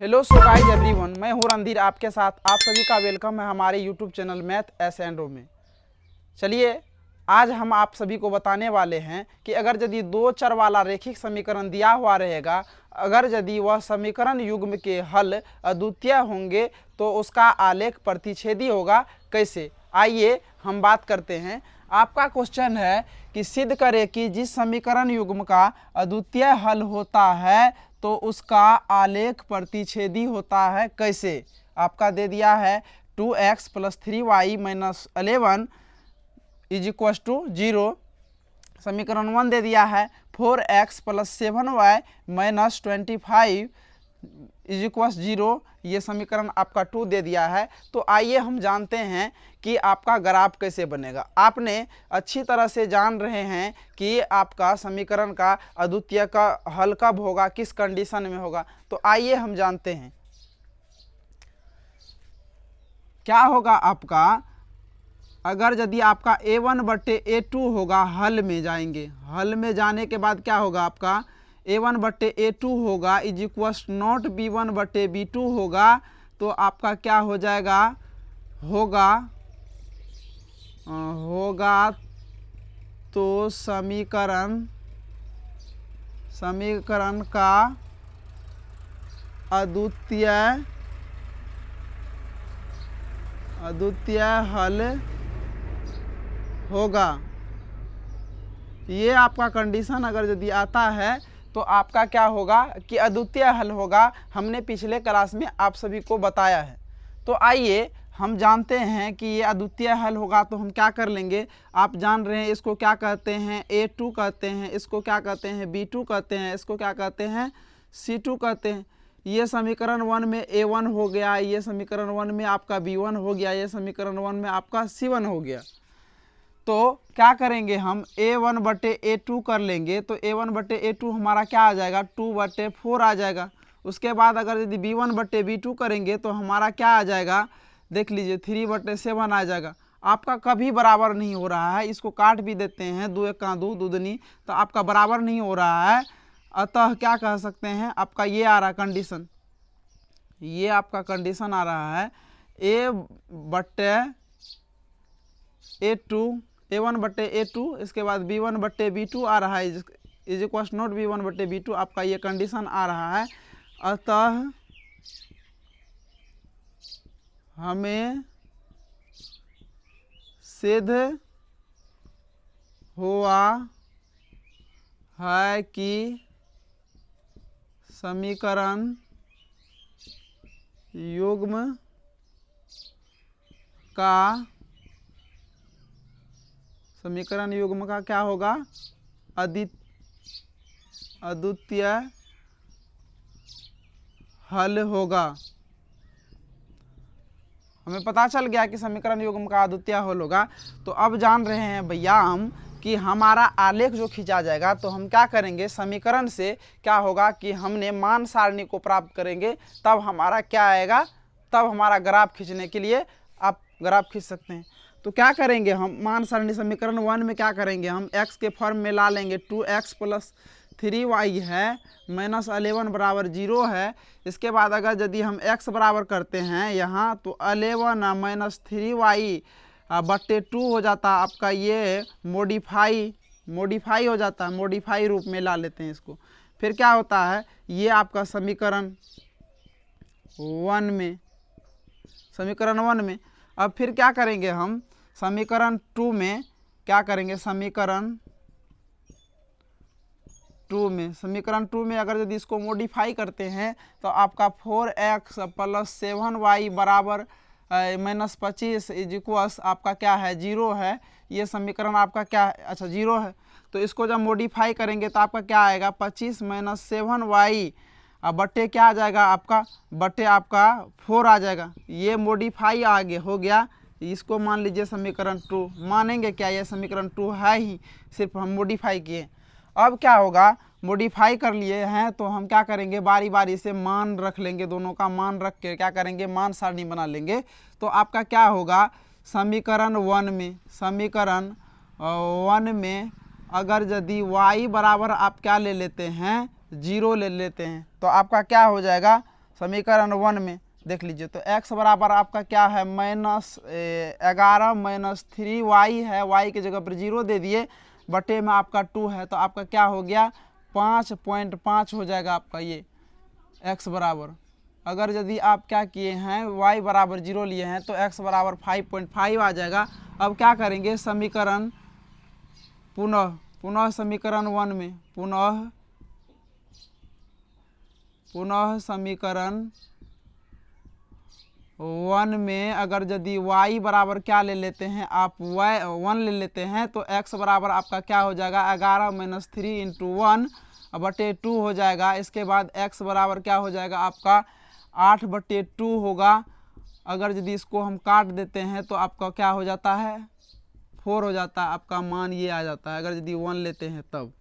Hello so guys everyone, मैं हूं रणधीर आपके साथ। आप सभी का वेलकम है हमारे YouTube channel math S and O में। चलिए आज हम आप सभी को बताने वाले हैं कि अगर यदि दो चर वाला रैखिक समीकरण दिया हुआ रहेगा, अगर यदि वह समीकरण युग्म के हल अद्वितीय होंगे तो उसका आलेख प्रतिच्छेदी होगा कैसे। आइए हम बात करते हैं। आपका क्वेश्चन है कि सिद्ध करें कि जिस समीकरण युग्म का अद्वितीय हल होता है तो उसका आलेख प्रतिच्छेदी होता है कैसे। आपका दे दिया है 2x + 3y - 11 = 0। समीकरण 1 दे दिया है 4x + 7y - 25 = 0। ये समीकरण आपका 2 दे दिया है। तो आइए हम जानते हैं कि आपका ग्राफ कैसे बनेगा। आपने अच्छी तरह से जान रहे हैं कि आपका समीकरण का अद्वितीय का हल कब होगा, किस कंडीशन में होगा। तो आइए हम जानते हैं क्या होगा आपका। अगर यदि आपका a1/a2 होगा, हल में जाएंगे, हल में जाने के बाद क्या होगा आपका a1/a2 होगा = b1/b2 होगा। तो आपका क्या हो जाएगा, होगा तो समीकरण का अद्वितीय हल होगा। ये आपका कंडीशन अगर यदि आता है तो आपका क्या होगा कि अद्वितीय हल होगा। हमने पिछले क्लास में आप सभी को बताया है। तो आइए हम जानते हैं कि ये अद्वितीय हल होगा। तो हम क्या कर लेंगे, आप जान रहे हैं इसको क्या कहते हैं, a2 कहते हैं, इसको क्या कहते हैं b2 कहते हैं, इसको क्या कहते हैं c2 कहते हैं। ये समीकरण 1 में a1 हो गया, ये समीकरण 1 में आपका b1 हो गया, ये समीकरण 1 में आपका c1 हो गया। तो क्या करेंगे हम a1/a2 कर लेंगे। तो a1/a2 हमारा क्या आ जाएगा 2/4 आ जाएगा। उसके बाद अगर यदि b1/b2 करेंगे तो हमारा क्या आ जाएगा, देख लीजिए 3/7 आ जाएगा। आपका कभी बराबर नहीं हो रहा है, इसको काट भी देते हैं, 2 × 2 दूदनी, तो आपका बराबर नहीं हो रहा है। अतः क्या कह सकते हैं, आपका ये आ रहा कंडीशन, ये आपका कंडीशन आ रहा है a1/a2, इसके बाद b1/b2 आ रहा है = b1/b2। आपका ये कंडीशन आ रहा है। अतः हमें सिद्ध हुआ है कि समीकरण युग्म का क्या होगा, अद्वितीय हल होगा। हमें पता चल गया कि समीकरण युग्म का अद्वितीय हल होगा। तो अब जान रहे हैं भैया हम कि हमारा आलेख जो खींचा जाएगा तो हम क्या करेंगे, समीकरण से क्या होगा कि हमने मान सारणी को प्राप्त करेंगे, तब हमारा क्या आएगा, तब हमारा ग्राफ खींचने के लिए आप ग्राफ खींच सकते हैं। तो क्या करेंगे हम, मान सारणी समीकरण 1 में क्या करेंगे, हम x के फॉर्म में ला लेंगे। 2x + 3y है -11 = 0 है। इसके बाद अगर यदि हम x बराबर करते हैं यहाँ तो 11 - 3y/2 हो जाता है। आपका ये मॉडिफाई हो जाता है, मॉडिफाई रूप में ला लेते हैं इसको। फिर क्या होता है, ये आपका समीकरण 1 में। अब फिर क्या करेंगे हम, समीकरण 2 में क्या करेंगे, समीकरण 2 में अगर यदि इसको मॉडिफाई करते हैं तो आपका 4x + 7y = -25 आपका क्या है 0 है। ये समीकरण आपका क्या है, अच्छा 0 है। तो इसको जब मॉडिफाई करेंगे तो आपका क्या आएगा 25 - 7y बट्टे क्या आ जाएगा आपका, बट्टे आपका 4 आ जाएगा। ये मॉडिफाई आगे हो गया, इसको मान लीजिए समीकरण 2। मानेंगे क्या, ये समीकरण 2 है ही, सिर्फ हम मॉडिफाई किए। अब क्या होगा, मॉडिफाई कर लिए हैं तो हम क्या करेंगे, बारी बारी से मान रख लेंगे, दोनों का मान रख के क्या करेंगे, मान सारणी बना लेंगे। तो आपका क्या होगा, समीकरण 1 में अगर यदि y बराबर आप क्या ले लेते हैं 0 ले लेते हैं तो आपका क्या हो जाएगा, समीकरण 1 में देख लीजिए, तो x बराबर आपका क्या है -11 - 3y है, y की जगह पर 0 दे दिए, बटे में आपका 2 है, तो आपका क्या हो गया 5.5 हो जाएगा आपका ये x बराबर। अगर यदि आप क्या किए हैं y बराबर 0 लिए हैं तो x बराबर 5.5 आ जाएगा। अब क्या करेंगे समीकरण पुनः समीकरण 1 में पुनः समीकरण 1 में अगर यदि y बराबर क्या ले लेते हैं आप y 1 ले लेते हैं तो x बराबर आपका क्या हो जाएगा 11 - 3 × 1 बटे 2 हो जाएगा। इसके बाद x बराबर क्या हो जाएगा आपका 8/2 होगा। अगर यदि इसको हम काट देते हैं तो आपका क्या हो जाता है 4 हो जाता है, आपका मान ये आ जाता है अगर यदि 1 लेते हैं तब।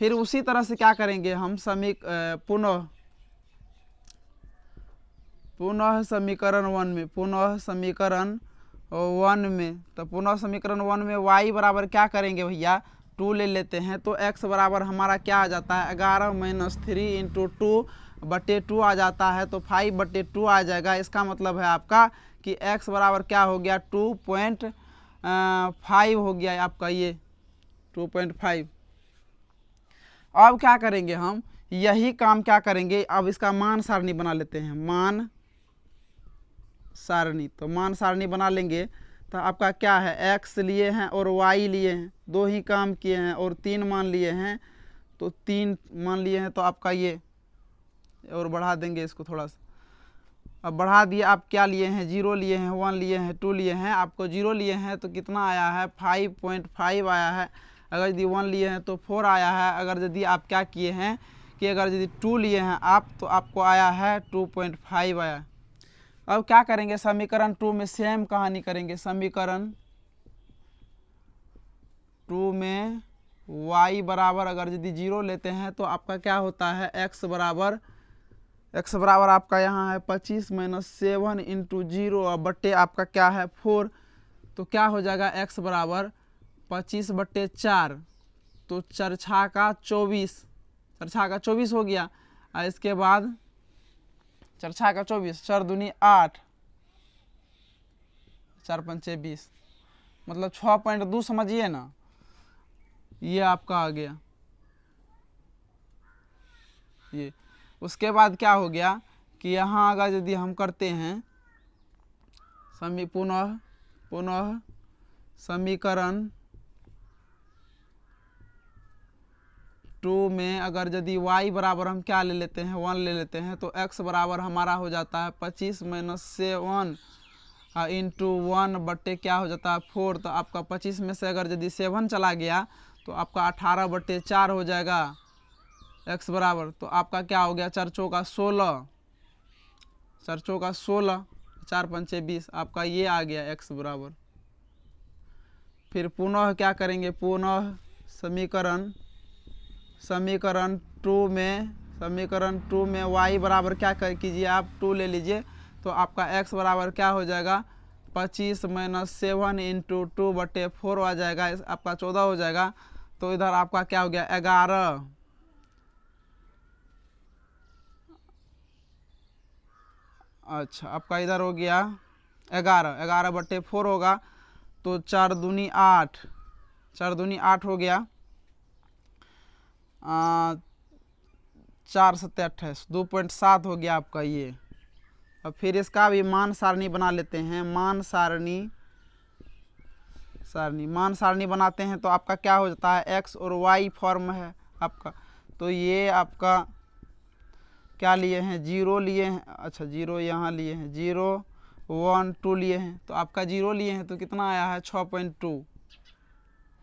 फिर उसी तरह से क्या करेंगे हम पुनः समीकरण 1 में तो पुनः समीकरण 1 में y बराबर क्या करेंगे भैया 2 ले लेते हैं, तो x बराबर हमारा क्या आ जाता है 11 - 3 × 2 बटे 2 आ जाता है, तो 5/2 आ जाएगा। इसका मतलब है आपका कि x बराबर क्या हो गया 2.5 हो गया आपका ये 2.5। अब क्या करेंगे हम यही काम क्या करेंगे, अब इसका मान सारणी बना लेते हैं, मान सारणी। तो मान सारणी बना लेंगे तो आपका क्या है x लिए हैं और y लिए हैं, 2 ही काम किए हैं, और 3 मान लिए हैं, तो 3 मान लिए हैं, तो आपका ये और बढ़ा देंगे इसको थोड़ा सा। अब बढ़ा दिए, आप क्या लिए हैं 0 लिए हैं, 1 लिए हैं, 2 लिए हैं। आपको 0 लिए हैं तो कितना आया है 5.5 आया है। अगर यदि 1 लिए हैं तो 4 आया है। अगर यदि आप क्या किए हैं कि अगर यदि 2 लिए हैं आप तो आपको आया है 2.5 आया। अब क्या करेंगे समीकरण 2 में सेम कहानी करेंगे। समीकरण 2 में y बराबर अगर यदि 0 लेते हैं तो आपका क्या होता है x बराबर आपका यहाँ है 25 - 7 × 0 और बट्टे आपका क्या है 4, तो क्या हो जाएगा x बराबर 25/4, तो 4 का 24 हो गया। और इसके बाद 4 का 24, 4 दूनी 8, 4 पंचे 20, मतलब 6.2 समझिए ना, ये आपका आ गया ये। उसके बाद क्या हो गया कि यहाँ अगर यदि हम करते हैं पुनः समीकरण 2 में अगर यदि y बराबर हम क्या ले लेते हैं 1 ले लेते हैं, तो x बराबर हमारा हो जाता है 25 - 7 × 1 बट्टे क्या हो जाता है 4, तो आपका 25 में से अगर यदि 7 चला गया तो आपका 18/4 हो जाएगा x बराबर। तो आपका क्या हो गया 4 चौका 16, 4 पंचे 20, आपका ये आ गया x बराबर। फिर पुनः क्या करेंगे पुनः समीकरण 2 में y बराबर क्या कीजिए आप 2 ले लीजिए, तो आपका x बराबर क्या हो जाएगा 25 - 7 × 2 बटे 4 आ जाएगा, आपका 14 हो जाएगा। तो इधर आपका क्या हो गया 11, अच्छा आपका इधर हो गया 11/4 होगा, तो 4 दूनी 8 हो गया, 4 × 7 = 28, 2.7 हो गया आपका ये। अब फिर इसका भी मान सारणी बना लेते हैं। मान सारणी बनाते हैं तो आपका क्या हो जाता है x और y फॉर्म है आपका, तो ये आपका क्या लिए हैं 0 लिए हैं, अच्छा 0 यहाँ लिए हैं, 0 1 2 लिए हैं, तो आपका 0 लिए हैं तो कितना आया है 6.2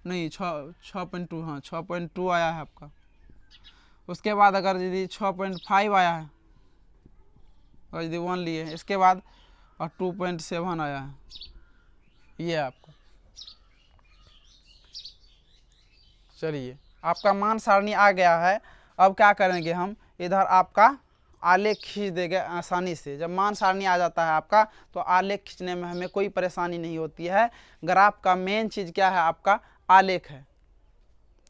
नहीं 6.2 हाँ 6.2 आया है आपका। उसके बाद अगर यदि 6.5 आया है और यदि 1 लिए हैं, इसके बाद और 2.7 आया है, ये आपका। चलिए आपका मान सारणी आ गया है। अब क्या करेंगे हम इधर आपका आलेख खींच देंगे आसानी से। जब मान सारणी आ जाता है आपका तो आलेख खींचने में हमें कोई परेशानी नहीं होती है। ग्राफ का मेन चीज़ क्या है आपका आलेख है।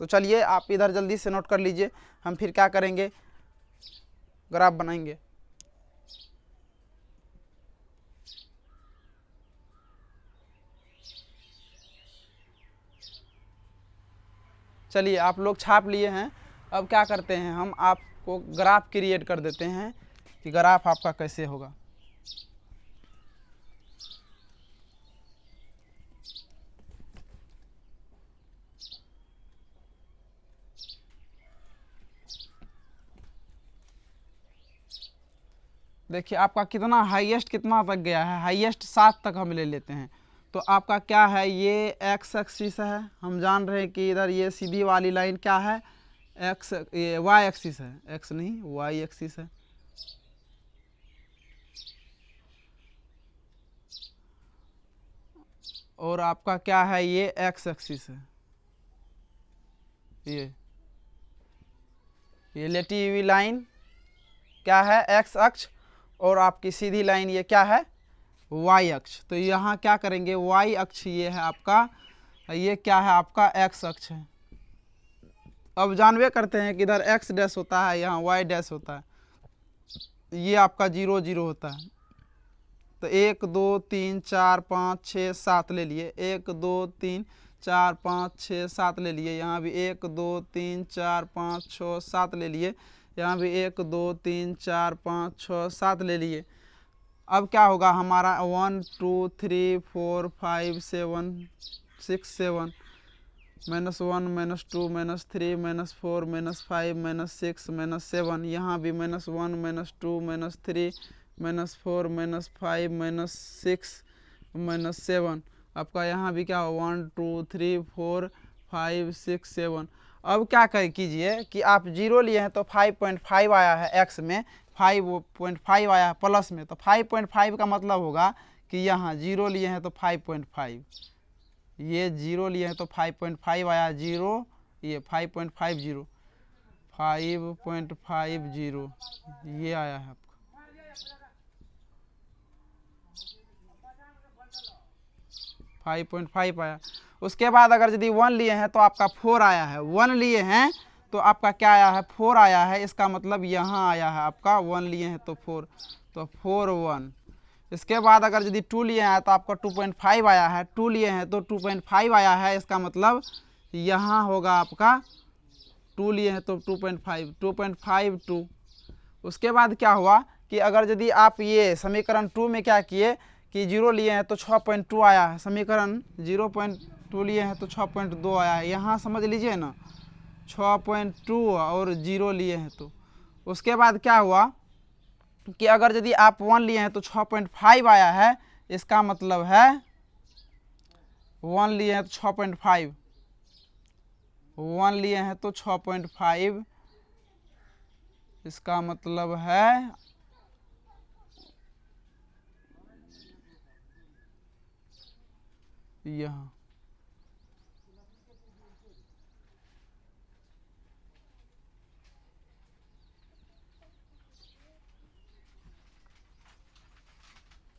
तो चलिए आप इधर जल्दी से नोट कर लीजिए, हम फिर क्या करेंगे ग्राफ बनाएंगे। चलिए आप लोग छाप लिए हैं। अब क्या करते हैं, हम आपको ग्राफ क्रिएट कर देते हैं कि ग्राफ आपका कैसे होगा। देखिए आपका कितना हाईएस्ट कितना तक गया है, हाईएस्ट 7 तक हम ले लेते हैं। तो आपका क्या है, ये एक्स एक्सिस है, हम जान रहे हैं कि इधर ये सीधी वाली लाइन क्या है, एक्स, ये वाई एक्सिस है, एक्स नहीं वाई एक्सिस है। और आपका क्या है, ये एक्स एक्सिस है, ये लेटी हुई लाइन क्या है, एक्स अक्ष, और आपकी सीधी लाइन ये क्या है, वाई अक्ष। तो यहाँ क्या करेंगे, वाई अक्ष ये है आपका, ये क्या है आपका एक्स अक्ष है। अब जानवे करते हैं कि इधर एक्स डैश होता है, यहाँ वाई डैश होता है, ये आपका 0 0 होता है। तो 1 2 3 4 5 6 7 ले लिए, 1 2 3 4 5 6 7 ले लिए, यहाँ भी 1 2 3 4 5 6 7 ले लिए, यहाँ भी 1 2 3 4 5 6 7 ले लिए। अब क्या होगा हमारा 1 2 3 4 5 7 6 7 -1 -2 -3 -4 -5 -6 -7, यहाँ भी -1 -2 -3 -4 -5 -6 -7। आपका यहाँ भी क्या हो 1 2 3 4 5 6 7। अब क्या कीजिए कि आप 0 लिए हैं तो 5.5 आया है एक्स में, 5.5 आया है प्लस में, तो 5.5 का मतलब होगा कि यहाँ 0 लिए हैं तो 5.5, ये 0 लिए हैं तो 5.5 आया, 0 ये 5.50 5.50 ये आया है आपका। 5.5 आया। उसके बाद अगर यदि 1 लिए हैं तो आपका 4 आया है, 1 लिए हैं तो आपका क्या आया है, 4 आया है। इसका मतलब यहाँ आया है आपका 1 लिए हैं तो 4, तो 4 1। इसके बाद अगर यदि 2 लिए हैं तो आपका 2.5 आया है, 2 लिए हैं तो 2.5 आया है। इसका मतलब यहाँ होगा आपका 2 लिए हैं तो 2.5 2.5 2। उसके बाद क्या हुआ कि अगर यदि आप ये समीकरण 2 में क्या किए कि 0 लिए हैं तो 6.2 आया है, समीकरण 0.2 लिए हैं तो 6.2 आया है, यहाँ समझ लीजिए ना 6.2 और 0 लिए हैं तो। उसके बाद क्या हुआ कि अगर यदि आप 1 लिए हैं तो 6.5 आया है, इसका मतलब है 1 लिए हैं तो 6.5, 1 लिए हैं तो 6.5, इसका मतलब है यहाँ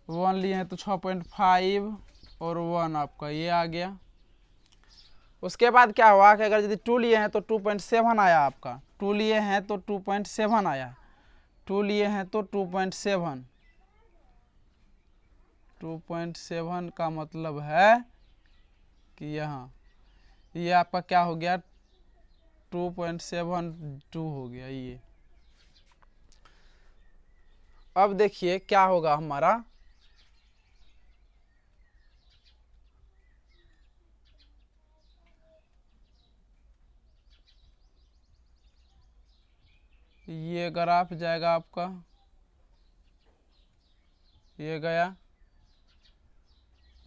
वन लिए हैं तो 6.5 और 1 आपका ये आ गया। उसके बाद क्या हुआ कि अगर यदि 2 लिए हैं तो 2.7 आया आपका, 2 लिए हैं तो 2.7 आया, 2 लिए हैं तो 2.7, 2.7 का मतलब है कि यहाँ ये आपका क्या हो गया 2.72 हो गया ये। अब देखिए क्या होगा हमारा, ये ग्राफ जाएगा आपका, ये गया।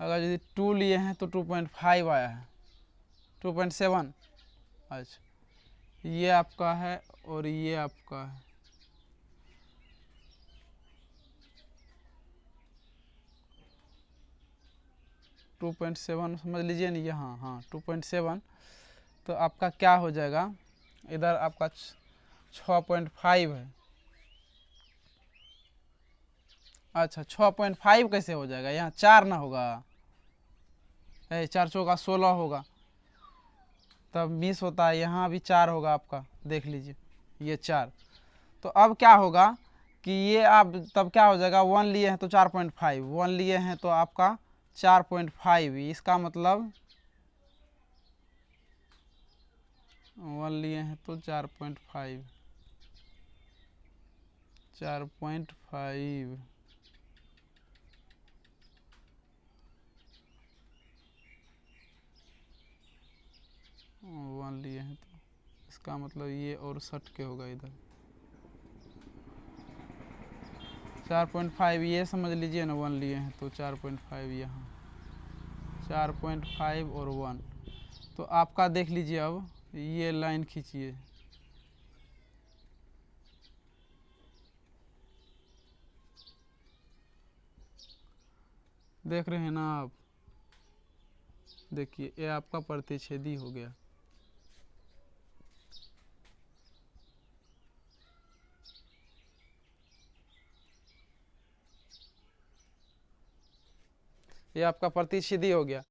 अगर यदि 2 लिए हैं तो 2.5 आया है, 2.7, अच्छा ये आपका है और ये आपका है। टू 2.7 समझ लीजिए ना यहाँ, हाँ 2.7। तो आपका क्या हो जाएगा, इधर आपका 6.5 है। अच्छा 6.5 कैसे हो जाएगा, यहाँ 4 ना होगा, 4 चौका 16 होगा, तब मिस होता है, यहाँ भी 4 होगा आपका, देख लीजिए ये 4। तो अब क्या होगा कि ये आप तब क्या हो जाएगा, 1 लिए हैं तो 4.5, 1 लिए हैं तो आपका 4.5, इसका मतलब 1 लिए हैं तो 4.5 4.5 1 लिए हैं तो इसका मतलब ये और 60 के होगा इधर 4.5 ये समझ लीजिए ना 1 लिए हैं तो 4.5 यहाँ 4.5 और 1 तो आपका देख लीजिए। अब ये लाइन खींचिए देख रहे हैं ना आप। देखिए ये आपका प्रतिच्छेदी हो गया। ये आपका प्रतिच्छेदी हो गया।